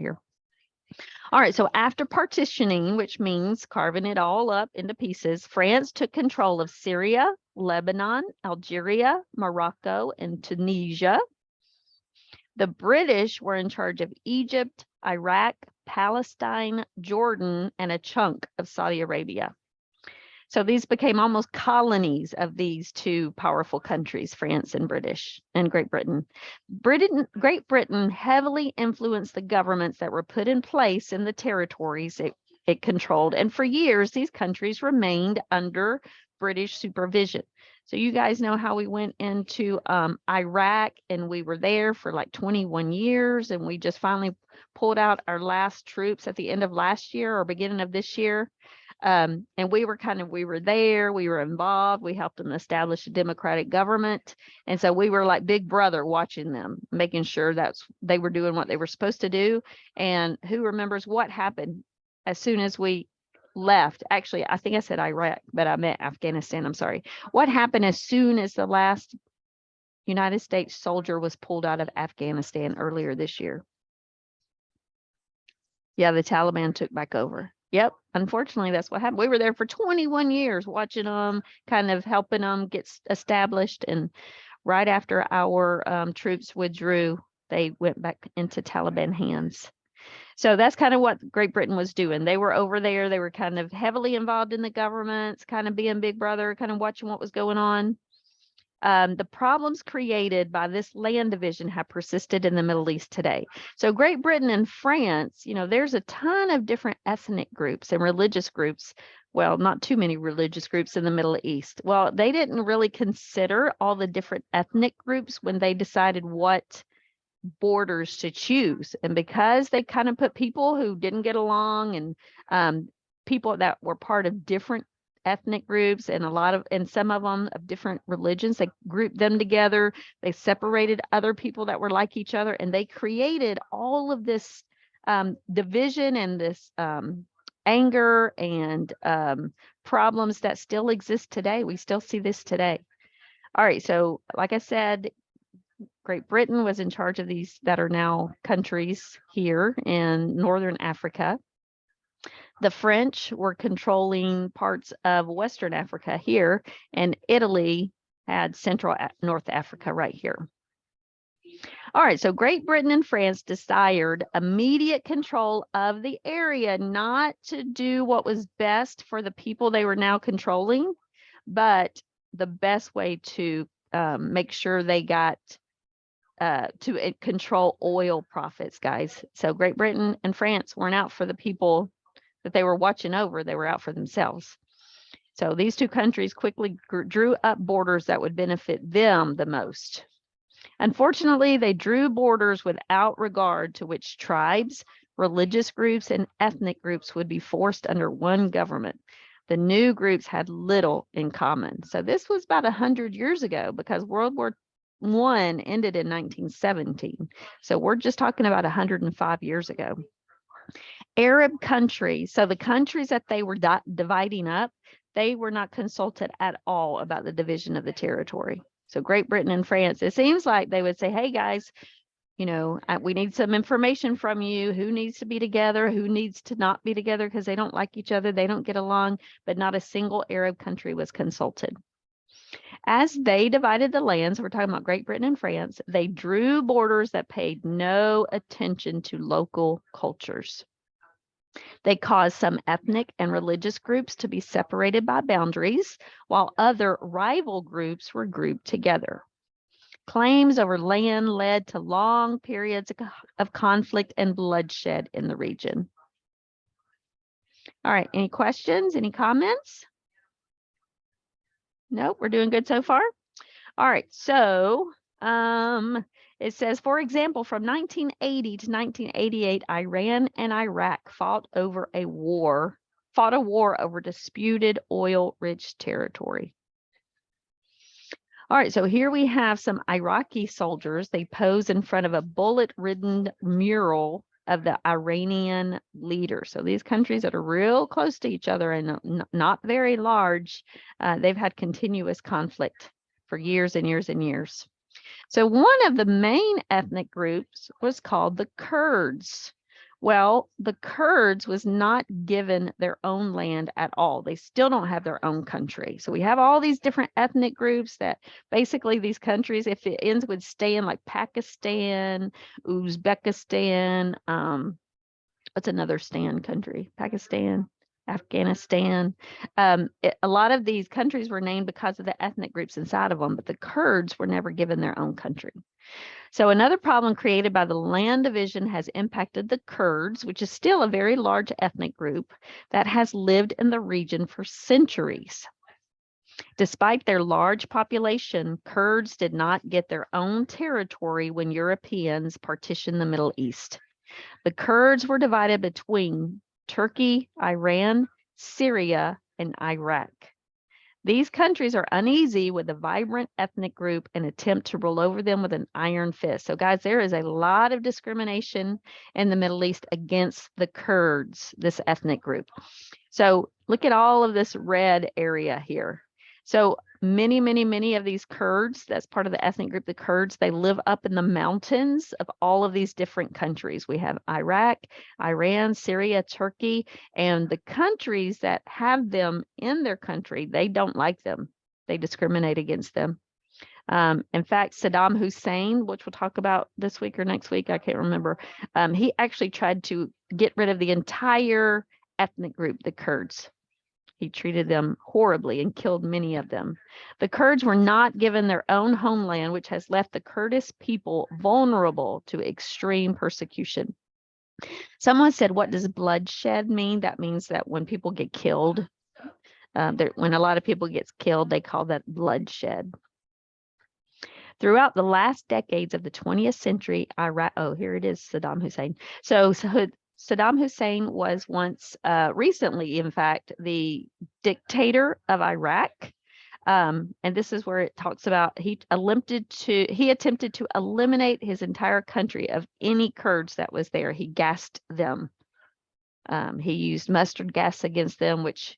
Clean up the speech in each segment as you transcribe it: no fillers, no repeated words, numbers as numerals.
here. All right, so after partitioning, which means carving it all up into pieces, France took control of Syria, Lebanon, Algeria, Morocco, and Tunisia. The British were in charge of Egypt, Iraq, Palestine, Jordan, and a chunk of Saudi Arabia. So these became almost colonies of these two powerful countries, France and Great Britain. Great Britain heavily influenced the governments that were put in place in the territories it controlled. And for years, these countries remained under British supervision. So you guys know how we went into Iraq, and we were there for like 21 years, and we just finally pulled out our last troops at the end of last year or beginning of this year. And we were there, we were involved, we helped them establish a democratic government. And so we were like big brother watching them, making sure they were doing what they were supposed to do. And who remembers what happened as soon as we left? Actually, I think I said Iraq, but I meant Afghanistan. I'm sorry. What happened as soon as the last United States soldier was pulled out of Afghanistan earlier this year? Yeah, the Taliban took back over. Yep. Unfortunately, that's what happened. We were there for 21 years watching them, kind of helping them get established. And right after our troops withdrew, they went back into Taliban hands. So that's kind of what Great Britain was doing. They were over there. They were kind of heavily involved in the governments, kind of being big brother, kind of watching what was going on. The problems created by this land division have persisted in the Middle East today. So Great Britain and France, there's a ton of different ethnic groups and religious groups. Well, not too many religious groups in the Middle East. Well, they didn't really consider all the different ethnic groups when they decided what borders to choose. And because they kind of put people who didn't get along and people that were part of different ethnic groups and some of them of different religions, they grouped them together. They separated other people that were like each other, and they created all of this division and this anger and problems that still exist today. We still see this today. All right, so like I said, Great Britain was in charge of these that are now countries here in Northern Africa. The French were controlling parts of Western Africa here, and Italy had Central North Africa right here. All right, so Great Britain and France desired immediate control of the area, not to do what was best for the people they were now controlling, but the best way to make sure they got to control oil profits, guys. So Great Britain and France weren't out for the people that they were watching over, they were out for themselves. So these two countries quickly drew up borders that would benefit them the most. Unfortunately, they drew borders without regard to which tribes, religious groups, and ethnic groups would be forced under one government. The new groups had little in common. So this was about 100 years ago, because World War I ended in 1917. So we're just talking about 105 years ago. Arab countries, so the countries that they were dividing up, they were not consulted at all about the division of the territory. So Great Britain and France, it seems like they would say, hey guys, we need some information from you. Who needs to be together? Who needs to not be together because they don't like each other? They don't get along, but not a single Arab country was consulted. As they divided the lands, we're talking about Great Britain and France, they drew borders that paid no attention to local cultures. They caused some ethnic and religious groups to be separated by boundaries, while other rival groups were grouped together. Claims over land led to long periods of conflict and bloodshed in the region. All right, any questions, any comments? Nope, we're doing good so far. All right, so it says, for example, from 1980 to 1988, Iran and Iraq fought a war over disputed oil-rich territory. All right, so here we have some Iraqi soldiers. They pose in front of a bullet-ridden mural of the Iranian leader. So these countries that are real close to each other and not very large, they've had continuous conflict for years and years and years. So one of the main ethnic groups was called the Kurds, Well, the Kurds was not given their own land at all. They still don't have their own country. So we have all these different ethnic groups that basically these countries, if it ends with stan, like Pakistan, Uzbekistan, what's another stan country? Pakistan, Afghanistan. A lot of these countries were named because of the ethnic groups inside of them, but the Kurds were never given their own country. So another problem created by the land division has impacted the Kurds, which is still a very large ethnic group that has lived in the region for centuries. Despite their large population, Kurds did not get their own territory when Europeans partitioned the Middle East. The Kurds were divided between Turkey, Iran, Syria, and Iraq. These countries are uneasy with a vibrant ethnic group and attempt to rule over them with an iron fist. So guys, there is a lot of discrimination in the Middle East against the Kurds, this ethnic group. So look at all of this red area here. So many of these Kurds, that's part of the ethnic group, the Kurds, they live up in the mountains of all of these different countries. We have Iraq, Iran, Syria, Turkey, and the countries that have them in their country, they don't like them. They discriminate against them. In fact, Saddam Hussein, which we'll talk about this week or next week, I can't remember, he actually tried to get rid of the entire ethnic group, the Kurds. He treated them horribly and killed many of them. The Kurds were not given their own homeland, which has left the Kurdish people vulnerable to extreme persecution. Someone said, what does bloodshed mean? That means that when people get killed, when a lot of people get killed, they call that bloodshed. Throughout the last decades of the 20th century, Iraq, oh, here it is, Saddam Hussein. So Saddam Hussein was once, recently, in fact, the dictator of Iraq. And this is where it talks about he attempted to eliminate his entire country of any Kurds that was there. He gassed them. He used mustard gas against them, which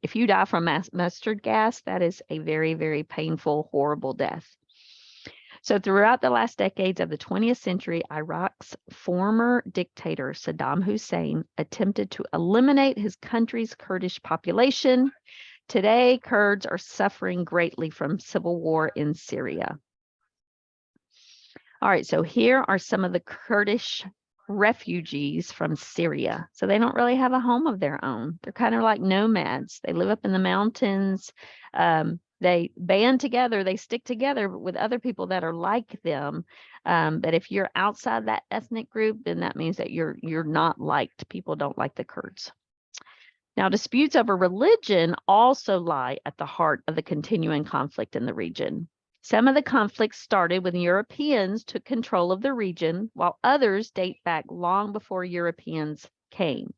if you die from mustard gas, that is a very, very painful, horrible death. So throughout the last decades of the 20th century, Iraq's former dictator, Saddam Hussein, attempted to eliminate his country's Kurdish population. Today, Kurds are suffering greatly from civil war in Syria. All right, so here are some of the Kurdish refugees from Syria. So they don't really have a home of their own. They're kind of like nomads. They live up in the mountains. They band together, they stick together with other people that are like them. But if you're outside that ethnic group, then that means that you're not liked. People don't like the Kurds. Now, disputes over religion also lie at the heart of the continuing conflict in the region. Some of the conflicts started when Europeans took control of the region, while others date back long before Europeans came.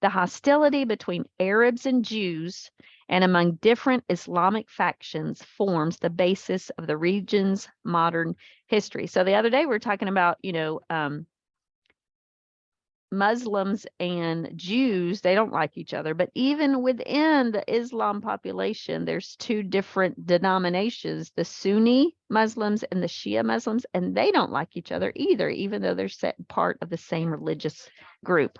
The hostility between Arabs and Jews and among different Islamic factions forms the basis of the region's modern history. So the other day we were talking about, Muslims and Jews, they don't like each other, but even within the Islam population, there's two different denominations, the Sunni Muslims and the Shia Muslims, and they don't like each other either, even though they're part of the same religious group.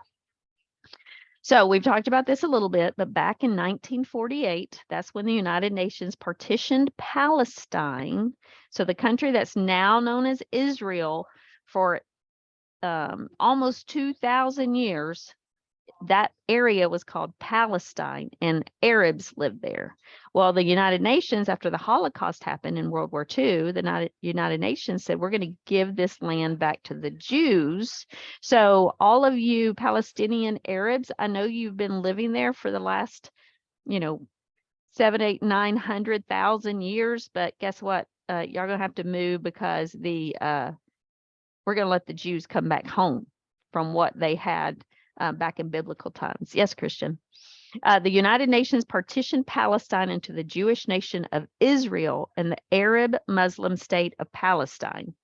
So we've talked about this a little bit, but back in 1948, that's when the United Nations partitioned Palestine. So the country that's now known as Israel for almost 2,000 years, that area was called Palestine and Arabs lived there. Well, the United Nations, after the Holocaust happened in World War II, the United Nations said, we're going to give this land back to the Jews. So all of you Palestinian Arabs, I know you've been living there for the last, 7, 8, 900,000 years, but guess what? Y'all gonna have to move because we're gonna let the Jews come back home from what they had back in biblical times. Yes, Christian. The United Nations partitioned Palestine into the Jewish nation of Israel and the Arab Muslim state of Palestine.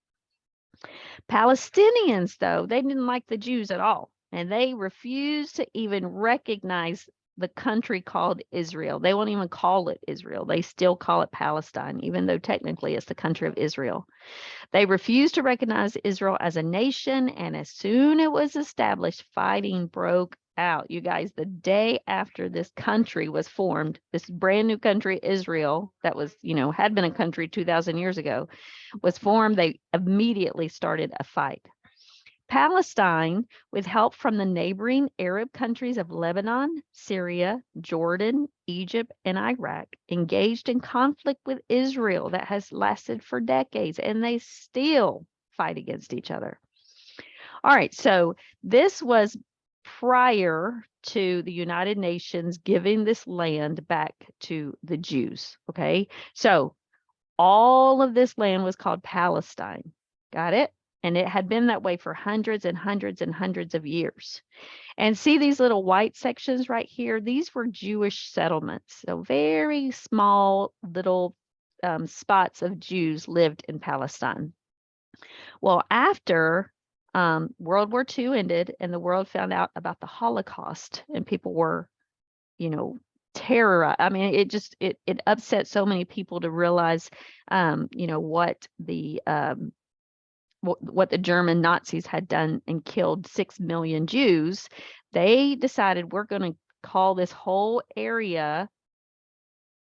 Palestinians, though, they didn't like the Jews at all, and they refused to even recognize the country called Israel. They won't even call it Israel. They still call it Palestine, even though technically it's the country of Israel. They refused to recognize Israel as a nation, and as soon as it was established, fighting broke out. You guys, the day after this country was formed, this brand new country, Israel, that was, had been a country 2,000 years ago, was formed, they immediately started a fight. Palestine, with help from the neighboring Arab countries of Lebanon, Syria, Jordan, Egypt, and Iraq, engaged in conflict with Israel that has lasted for decades, and they still fight against each other. All right, so this was prior to the United Nations giving this land back to the Jews, okay? So all of this land was called Palestine. Got it? And it had been that way for hundreds and hundreds and hundreds of years. And see these little white sections right here? These were Jewish settlements. So very small little spots of Jews lived in Palestine. Well, after World War II ended and the world found out about the Holocaust and people were, terror. I mean, it upset so many people to realize, what the German Nazis had done and killed 6 million Jews. They decided we're going to call this whole area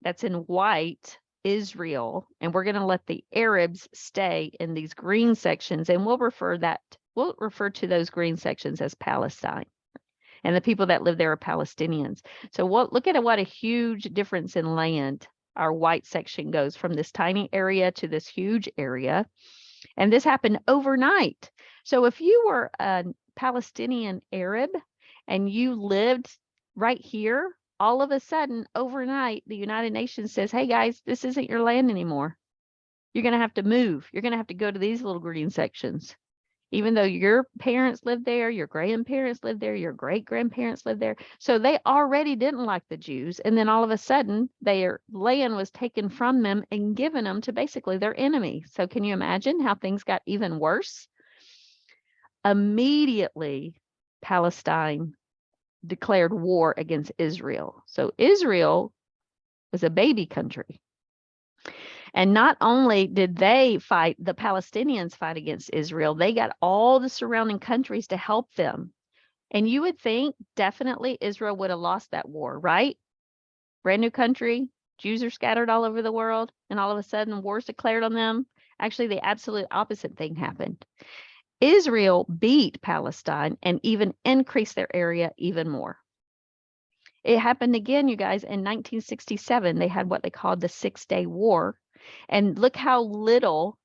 that's in white Israel, and we're going to let the Arabs stay in these green sections, and we'll refer to those green sections as Palestine. And the people that live there are Palestinians. So look at what a huge difference in land our white section goes from this tiny area to this huge area. And this happened overnight. So if you were a Palestinian Arab and you lived right here, all of a sudden, overnight, the United Nations says, hey guys, this isn't your land anymore. You're going to have to move. You're going to have to go to these little green sections. Even though your parents lived there, your grandparents lived there, your great-grandparents lived there. So they already didn't like the Jews. And then all of a sudden, their land was taken from them and given them to basically their enemy. So can you imagine how things got even worse? Immediately, Palestine declared war against Israel. So Israel was a baby country. And not only did they fight, the Palestinians fight against Israel, they got all the surrounding countries to help them. And you would think definitely Israel would have lost that war, right? Brand new country, Jews are scattered all over the world, and all of a sudden war's declared on them. Actually, the absolute opposite thing happened. Israel beat Palestine and even increased their area even more. It happened again, you guys, in 1967. They had what they called the 6-Day War. And look how little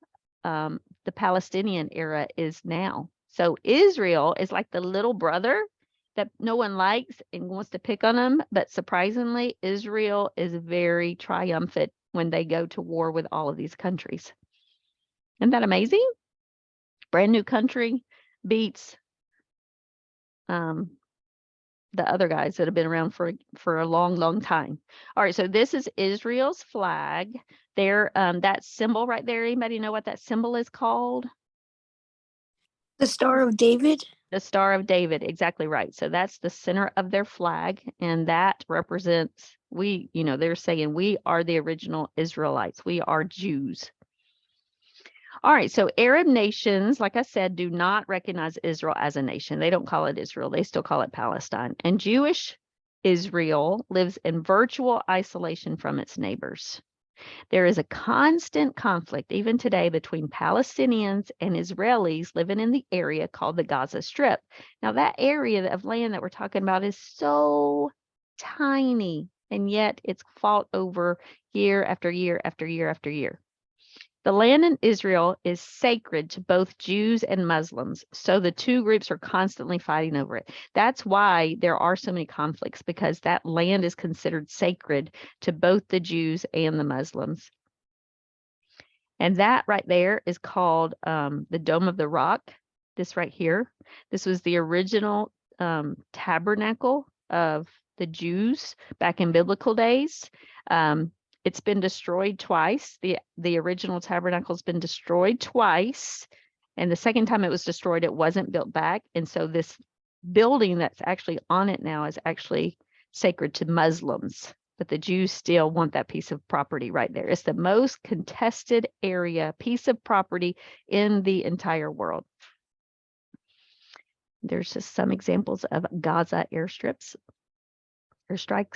the Palestinian era is now. So Israel is like the little brother that no one likes and wants to pick on them. But surprisingly, Israel is very triumphant when they go to war with all of these countries. Isn't that amazing? Brand new country beats the other guys that have been around for a long, long time. All right, so this is Israel's flag. There, that symbol right there, anybody know what that symbol is called? The Star of David? The Star of David, exactly right. So that's the center of their flag, and that represents, they're saying we are the original Israelites. We are Jews. All right, so Arab nations, like I said, do not recognize Israel as a nation. They don't call it Israel. They still call it Palestine. And Jewish Israel lives in virtual isolation from its neighbors. There is a constant conflict, even today, between Palestinians and Israelis living in the area called the Gaza Strip. Now, that area of land that we're talking about is so tiny, and yet it's fought over year after year after year after year. The land in Israel is sacred to both Jews and Muslims, so the two groups are constantly fighting over it. That's why there are so many conflicts, because that land is considered sacred to both the Jews and the Muslims. And that right there is called the Dome of the Rock, this right here. This was the original tabernacle of the Jews back in biblical days. It's been destroyed twice. The original tabernacle's been destroyed twice. And the second time it was destroyed, it wasn't built back. And so this building that's actually on it now is actually sacred to Muslims, but the Jews still want that piece of property right there. It's the most contested piece of property in the entire world. There's just some examples of Gaza airstrikes,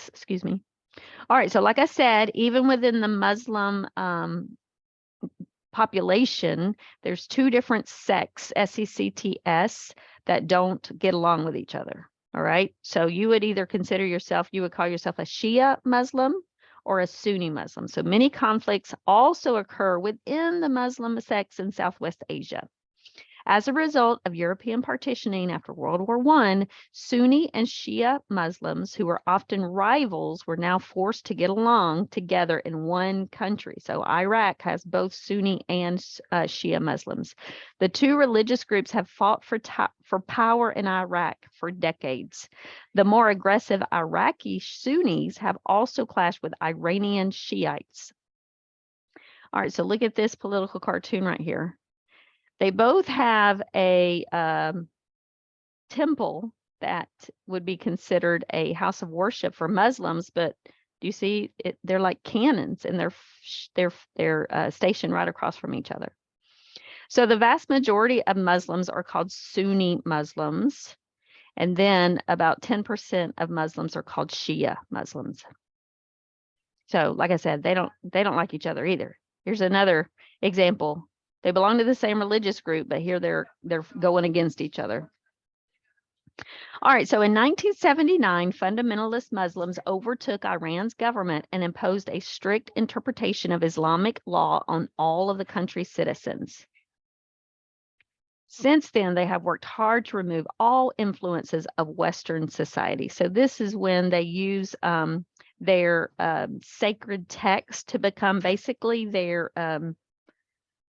excuse me. All right, so like I said, even within the Muslim population, there's two different sects, SECTS, that don't get along with each other. All right. So you would either you would call yourself a Shia Muslim or a Sunni Muslim. So many conflicts also occur within the Muslim sects in Southwest Asia. As a result of European partitioning after World War I, Sunni and Shia Muslims, who were often rivals, were now forced to get along together in one country. So Iraq has both Sunni and Shia Muslims. The two religious groups have fought for power in Iraq for decades. The more aggressive Iraqi Sunnis have also clashed with Iranian Shiites. All right, so look at this political cartoon right here. They both have a temple that would be considered a house of worship for Muslims, but do you see it? They're like cannons, and they're stationed right across from each other. So the vast majority of Muslims are called Sunni Muslims, and then about 10% of Muslims are called Shia Muslims. So, like I said, they don't like each other either. Here's another example. They belong to the same religious group, but here they're going against each other. All right, so in 1979, fundamentalist Muslims overtook Iran's government and imposed a strict interpretation of Islamic law on all of the country's citizens. Since then, they have worked hard to remove all influences of Western society. So this is when they use their sacred text to become basically their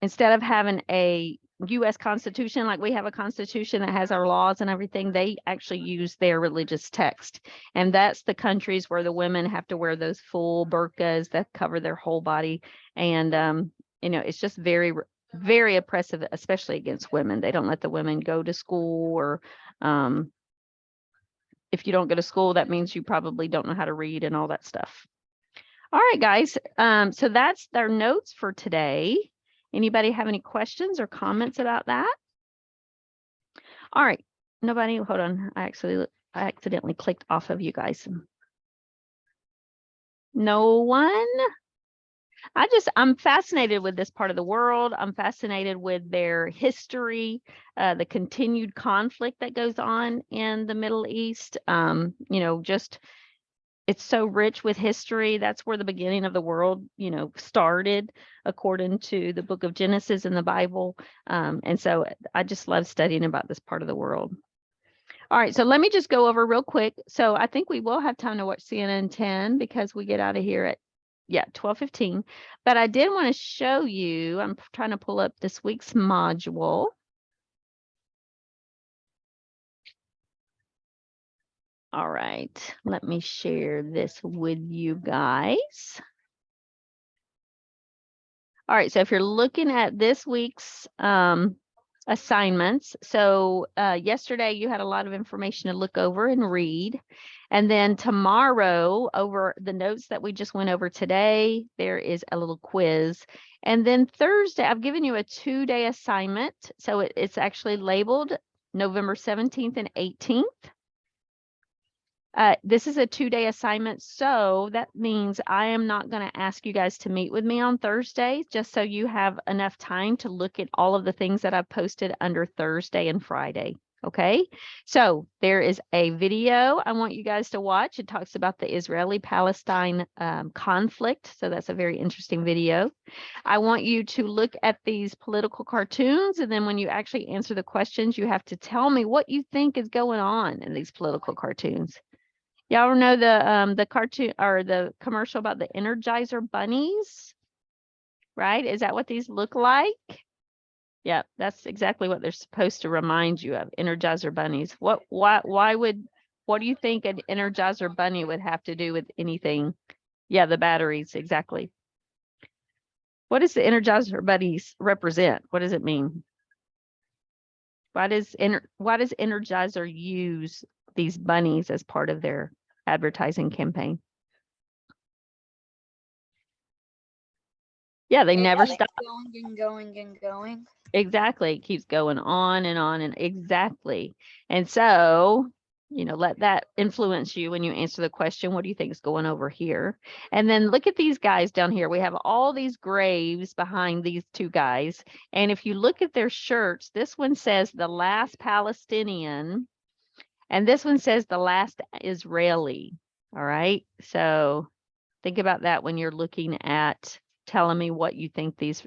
instead of having a U.S. Constitution, like we have a Constitution that has our laws and everything, they actually use their religious text. And that's the countries where the women have to wear those full burqas that cover their whole body. And, it's just very, very oppressive, especially against women. They don't let the women go to school, or if you don't go to school, that means you probably don't know how to read and all that stuff. All right, guys. So that's their notes for today. Anybody have any questions or comments about that? All right. Nobody? Hold on. I accidentally clicked off of you guys. No one? I'm fascinated with this part of the world. I'm fascinated with their history, the continued conflict that goes on in the Middle East. It's so rich with history. That's where the beginning of the world, started, according to the book of Genesis in the Bible. And so I just love studying about this part of the world. All right, so let me just go over real quick. So I think we will have time to watch CNN 10 because we get out of here at 12:15. But I did want to show you, I'm trying to pull up this week's module. All right, let me share this with you guys. All right, so if you're looking at this week's assignments, so yesterday you had a lot of information to look over and read. And then tomorrow, over the notes that we just went over today, there is a little quiz. And then Thursday, I've given you a 2-day assignment. So it's actually labeled November 17th and 18th. This is a 2-day assignment, so that means I am not going to ask you guys to meet with me on Thursday, just so you have enough time to look at all of the things that I've posted under Thursday and Friday. Okay, so there is a video I want you guys to watch. It talks about the Israeli-Palestine conflict, so that's a very interesting video. I want you to look at these political cartoons, and then when you actually answer the questions, you have to tell me what you think is going on in these political cartoons. Y'all know the cartoon or the commercial about the Energizer bunnies, right? Is that what these look like? Yeah, that's exactly what they're supposed to remind you of, Energizer bunnies. What do you think an Energizer bunny would have to do with anything? Yeah, the batteries, exactly. What does the Energizer bunnies represent? What does it mean? Why does Energizer use these bunnies as part of their advertising campaign. Yeah, they never stop. Going and going and going. Exactly. It keeps going on and on and exactly. And so, let that influence you when you answer the question, what do you think is going over here? And then look at these guys down here. We have all these graves behind these two guys. And if you look at their shirts, this one says the last Palestinian, and this one says the last Israeli. All right. So think about that when you're looking at telling me what you think these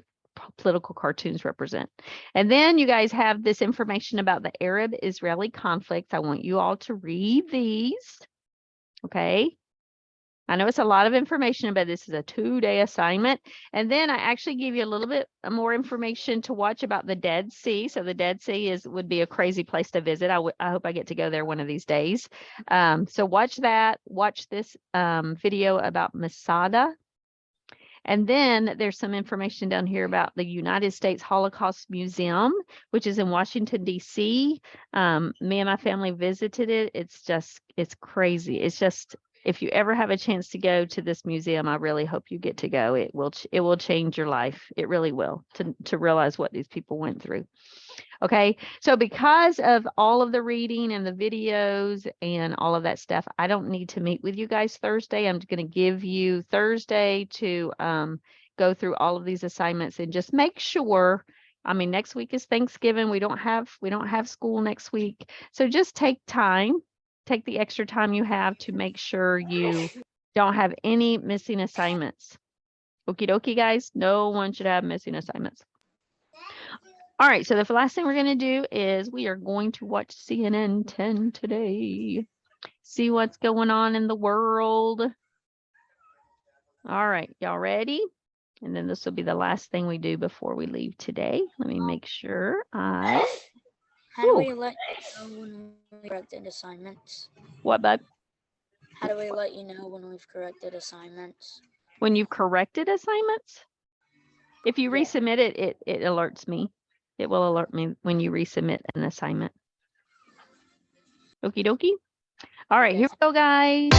political cartoons represent. And then you guys have this information about the Arab-Israeli conflict. I want you all to read these. Okay. I know it's a lot of information, but this is a 2-day assignment. And then I actually give you a little bit more information to watch about the Dead Sea. So the Dead Sea would be a crazy place to visit. I hope I get to go there one of these days. So watch that. Watch this video about Masada. And then there's some information down here about the United States Holocaust Museum, which is in Washington, D.C. Me and my family visited it. It's crazy. It's just, if you ever have a chance to go to this museum, I really hope you get to go. It will change your life. It really will, to realize what these people went through. Okay, so because of all of the reading and the videos and all of that stuff, I don't need to meet with you guys Thursday. I'm going to give you Thursday to go through all of these assignments and just make sure. I mean, next week is Thanksgiving. We don't have school next week. So just take the extra time you have to make sure you don't have any missing assignments. Okie dokie, guys. No one should have missing assignments. All right, so the last thing we're going to do is we are going to watch CNN 10 today. See what's going on in the world. All right, y'all ready? And then this will be the last thing we do before we leave today. Let me make sure How do we let you know when we corrected assignments? What, bud? How do we let you know when we've corrected assignments? When you've corrected assignments? If you resubmit it, it alerts me. It will alert me when you resubmit an assignment. Okie dokie. All right, here we go, guys.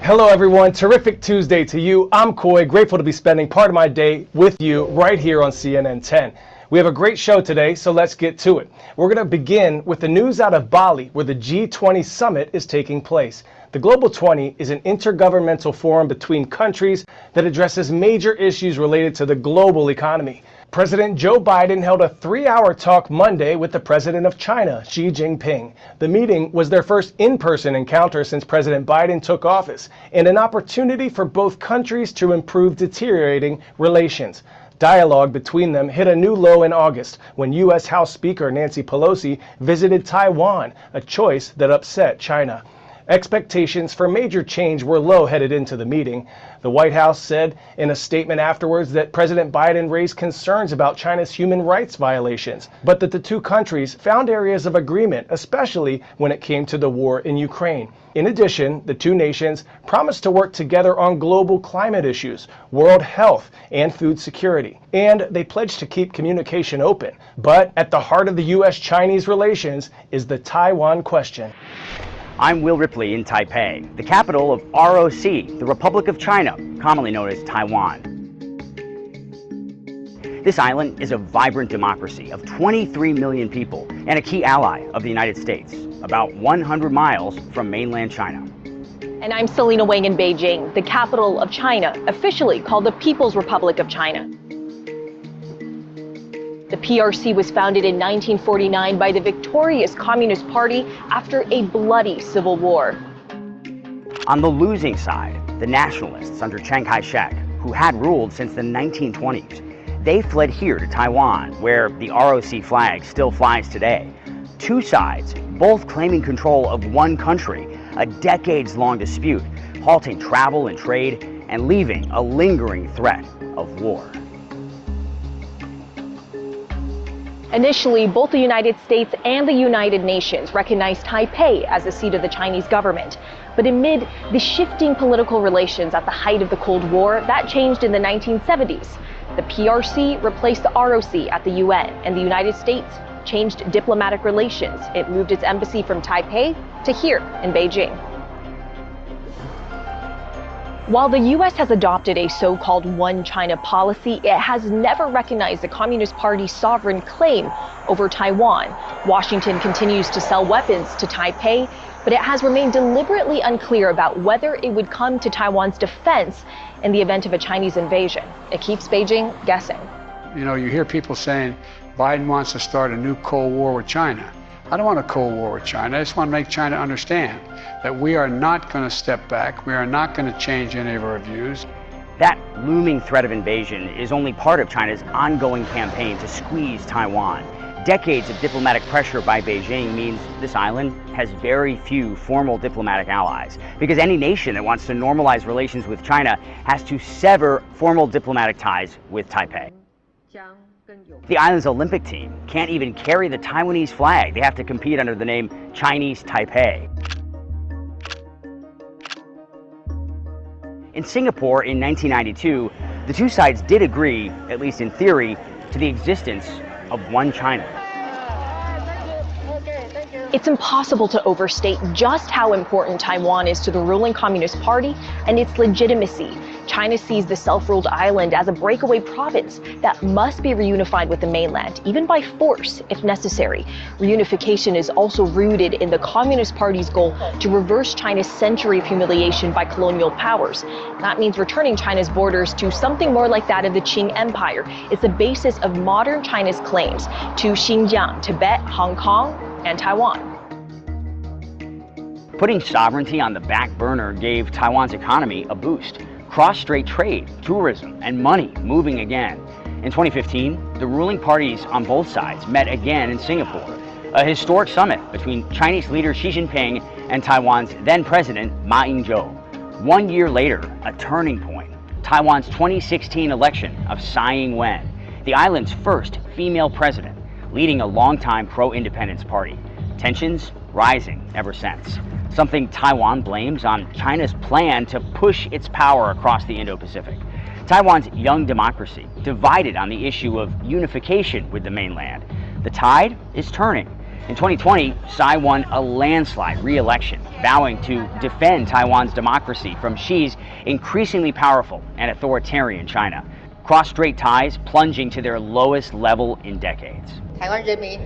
Hello everyone, terrific Tuesday to you. I'm Coy, grateful to be spending part of my day with you right here on CNN 10. We have a great show today, so let's get to it. We're going to begin with the news out of Bali, where the G20 summit is taking place. The Global 20 is an intergovernmental forum between countries that addresses major issues related to the global economy. President Joe Biden held a 3-hour talk Monday with the president of China, Xi Jinping. The meeting was their first in-person encounter since President Biden took office, and an opportunity for both countries to improve deteriorating relations. Dialogue between them hit a new low in August when U.S. House Speaker Nancy Pelosi visited Taiwan, a choice that upset China. Expectations for major change were low headed into the meeting. The White House said in a statement afterwards that President Biden raised concerns about China's human rights violations, but that the two countries found areas of agreement, especially when it came to the war in Ukraine. In addition, the two nations promised to work together on global climate issues, world health, and food security. And they pledged to keep communication open. But at the heart of the U.S.-Chinese relations is the Taiwan question. I'm Will Ripley in Taipei, the capital of ROC, the Republic of China, commonly known as Taiwan. This island is a vibrant democracy of 23 million people and a key ally of the United States, about 100 miles from mainland China. And I'm Selena Wang in Beijing, the capital of China, officially called the People's Republic of China. The PRC was founded in 1949 by the victorious Communist Party after a bloody civil war. On the losing side, the nationalists under Chiang Kai-shek, who had ruled since the 1920s, they fled here to Taiwan, where the ROC flag still flies today. Two sides, both claiming control of one country, a decades-long dispute, halting travel and trade and leaving a lingering threat of war. Initially, both the United States and the United Nations recognized Taipei as the seat of the Chinese government. But amid the shifting political relations at the height of the Cold War, that changed in the 1970s. The PRC replaced the ROC at the UN, and the United States changed diplomatic relations. It moved its embassy from Taipei to here in Beijing. While the U.S. has adopted a so-called one China policy, it has never recognized the Communist Party's sovereign claim over Taiwan. Washington continues to sell weapons to Taipei, but it has remained deliberately unclear about whether it would come to Taiwan's defense in the event of a Chinese invasion. It keeps Beijing guessing. You know, you hear people saying Biden wants to start a new Cold War with China. I don't want a Cold War with China. I just want to make China understand that we are not going to step back. We are not going to change any of our views. That looming threat of invasion is only part of China's ongoing campaign to squeeze Taiwan. Decades of diplomatic pressure by Beijing means this island has very few formal diplomatic allies, because any nation that wants to normalize relations with China has to sever formal diplomatic ties with Taipei. The island's Olympic team can't even carry the Taiwanese flag. They have to compete under the name Chinese Taipei. In Singapore in 1992, the two sides did agree, at least in theory, to the existence of one China. It's impossible to overstate just how important Taiwan is to the ruling Communist Party and its legitimacy. China sees the self-ruled island as a breakaway province that must be reunified with the mainland, even by force if necessary. Reunification is also rooted in the Communist Party's goal to reverse China's century of humiliation by colonial powers. That means returning China's borders to something more like that of the Qing Empire. It's the basis of modern China's claims to Xinjiang, Tibet, Hong Kong, and Taiwan. Putting sovereignty on the back burner gave Taiwan's economy a boost. Cross-strait trade, tourism, and money moving again. In 2015, the ruling parties on both sides met again in Singapore, a historic summit between Chinese leader Xi Jinping and Taiwan's then president Ma Ying-jeou. 1 year later, a turning point, Taiwan's 2016 election of Tsai Ing-wen, the island's first female president, leading a longtime pro-independence party. Tensions rising ever since. Something Taiwan blames on China's plan to push its power across the Indo-Pacific. Taiwan's young democracy divided on the issue of unification with the mainland. The tide is turning. In 2020, Tsai won a landslide re-election, vowing to defend Taiwan's democracy from Xi's increasingly powerful and authoritarian China. Cross-strait ties plunging to their lowest level in decades. 台湾人民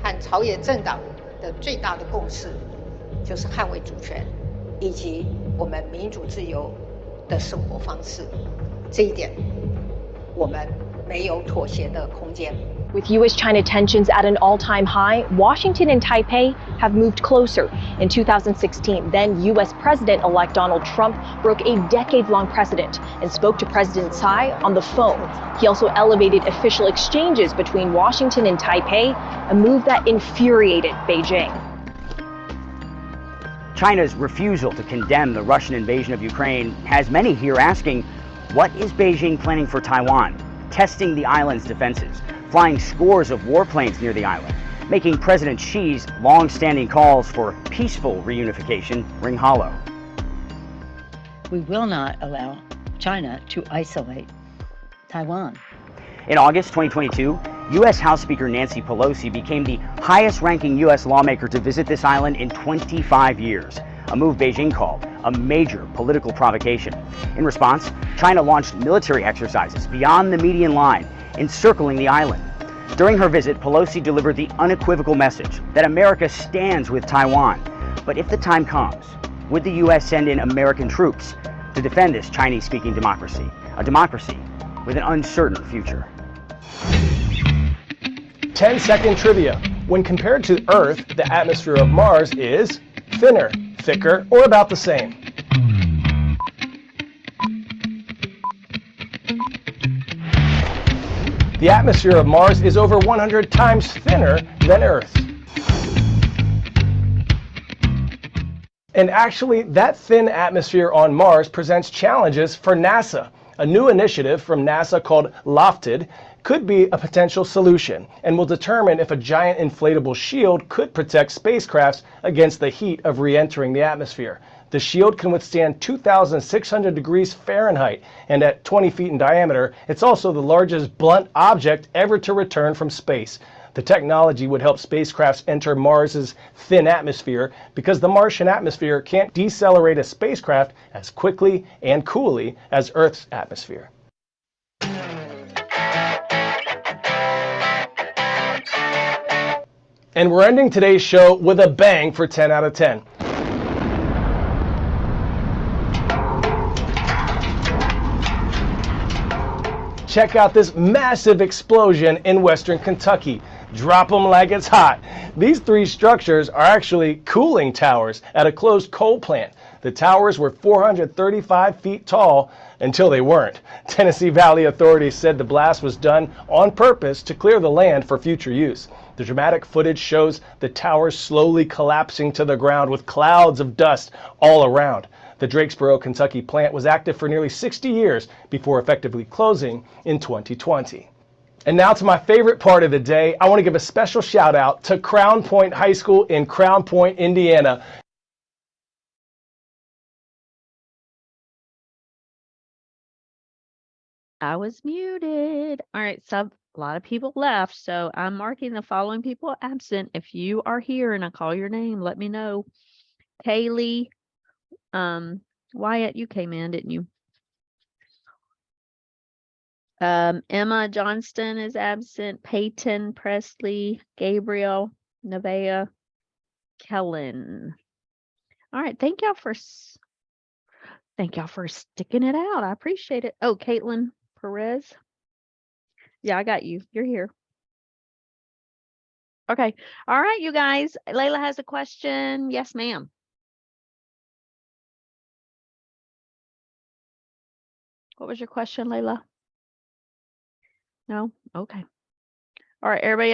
和朝野政党的最大的共识就是捍卫主权以及我们民主自由的生活方式，这一点我们没有妥协的空间。 With U.S.-China tensions at an all-time high, Washington and Taipei have moved closer. In 2016, then U.S. President-elect Donald Trump broke a decades-long precedent and spoke to President Tsai on the phone. He also elevated official exchanges between Washington and Taipei, a move that infuriated Beijing. China's refusal to condemn the Russian invasion of Ukraine has many here asking, what is Beijing planning for Taiwan? Testing the island's defenses, flying scores of warplanes near the island, making President Xi's long-standing calls for peaceful reunification ring hollow. We will not allow China to isolate Taiwan. In August 2022, U.S. House Speaker Nancy Pelosi became the highest-ranking U.S. lawmaker to visit this island in 25 years, a move Beijing called a major political provocation. In response, China launched military exercises beyond the median line, encircling the island. During her visit, Pelosi delivered the unequivocal message that America stands with Taiwan. But if the time comes, would the U.S. send in American troops to defend this Chinese-speaking democracy, a democracy with an uncertain future? 10-second trivia. When compared to Earth, the atmosphere of Mars is thinner, thicker, or about the same. The atmosphere of Mars is over 100 times thinner than Earth's. And actually, that thin atmosphere on Mars presents challenges for NASA. A new initiative from NASA called LOFTID could be a potential solution and will determine if a giant inflatable shield could protect spacecrafts against the heat of re-entering the atmosphere. The shield can withstand 2,600 degrees Fahrenheit, and at 20 feet in diameter, it's also the largest blunt object ever to return from space. The technology would help spacecrafts enter Mars's thin atmosphere because the Martian atmosphere can't decelerate a spacecraft as quickly and coolly as Earth's atmosphere. And we're ending today's show with a bang for 10 out of 10. Check out this massive explosion in Western Kentucky. Drop them like it's hot. These three structures are actually cooling towers at a closed coal plant. The towers were 435 feet tall until they weren't. Tennessee Valley authorities said the blast was done on purpose to clear the land for future use. The dramatic footage shows the towers slowly collapsing to the ground with clouds of dust all around. The Drakesboro, Kentucky plant was active for nearly 60 years before effectively closing in 2020. And now to my favorite part of the day, I want to give a special shout out to Crown Point High School in Crown Point, Indiana. I was muted. All right, so a lot of people left, so I'm marking the following people absent. If you are here and I call your name, let me know. Kaylee, Wyatt, you came in, didn't you? Emma Johnston is absent. Peyton Presley, Gabriel, Nevaeh, Kellen. All right, thank y'all for sticking it out. I appreciate it. Oh, Caitlin Perez. Yeah, I got you. You're here. Okay. All right, you guys. Layla has a question. Yes, ma'am. What was your question, Layla? No? Okay. All right, everybody